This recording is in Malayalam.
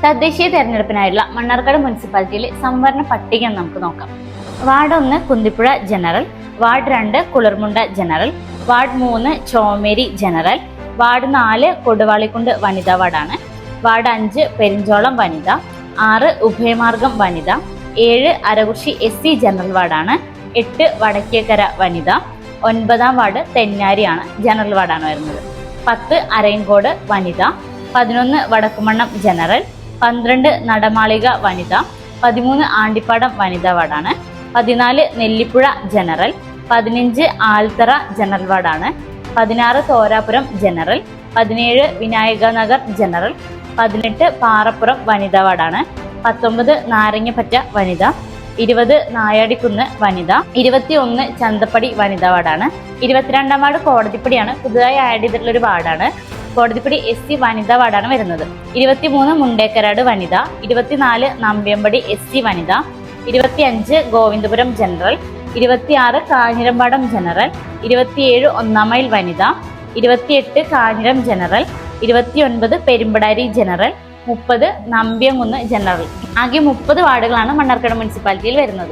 തദ്ദേശീയ തെരഞ്ഞെടുപ്പിനായുള്ള മണ്ണാർക്കാട് മുനിസിപ്പാലിറ്റിയിലെ സംവരണ പട്ടിക നമുക്ക് നോക്കാം. Ward 1 Kunthippuzha general, ward 2 Kulirmunda general, ward 3 Chomeri general, ward 4 Koduvalikkundu വനിതാ വാർഡാണ്, വാർഡ് 5 പെരിഞ്ചോളം വനിത, 6 ഉഭയമാർഗം വനിത, 7 അരകുഷി SC ജനറൽ വാർഡാണ്, 8 വടക്കേക്കര വനിത, 9-ാം വാർഡ് തെന്നാരിയാണ് ജനറൽ വാർഡാണ് വരുന്നത്, 10 അരയങ്കോട് വനിത, 11 വടക്കുമണ്ണം ജനറൽ, 12 നടമാളിക വനിത, 13 ആണ്ടിപ്പാടം വനിതാ വാർഡാണ്, 14 നെല്ലിപ്പുഴ ജനറൽ, 15 ആൽത്തറ ജനറൽ വാർഡാണ്, 16 തോരാപുരം ജനറൽ, 17 വിനായക നഗർ ജനറൽ, 18 പാറപ്പുറം വനിതാ വാർഡാണ്, 19 നാരങ്ങപ്പറ്റ വനിത, 20 നായാടിക്കുന്ന് വനിത, 21 ചന്തപ്പടി വനിതാ വാർഡാണ്, 22-ാം വാർഡ് കോടതിപ്പടിയാണ്, പുതുതായി ആഡ് ചെയ്തിട്ടുള്ള ഒരു വാർഡാണ്. കോടതിപ്പടി SC വനിതാ വാർഡാണ് വരുന്നത്. 23 മുണ്ടേക്കരാട് വനിത, 24 നമ്പ്യമ്പടി SC വനിത, 25 ഗോവിന്ദപുരം ജനറൽ, 26 കാഞ്ഞിരമ്പാടം ജനറൽ, 27 ഒന്നാം മൈൽ വനിത, 28 കാഞ്ഞിരം ജനറൽ, 29 പെരുമ്പടാരി ജനറൽ, 30 നമ്പ്യംകുന്ന് ജനറൽ. ആകെ 30 വാർഡുകളാണ് മണ്ണാർക്കാട് മുനിസിപ്പാലിറ്റിയിൽ വരുന്നത്.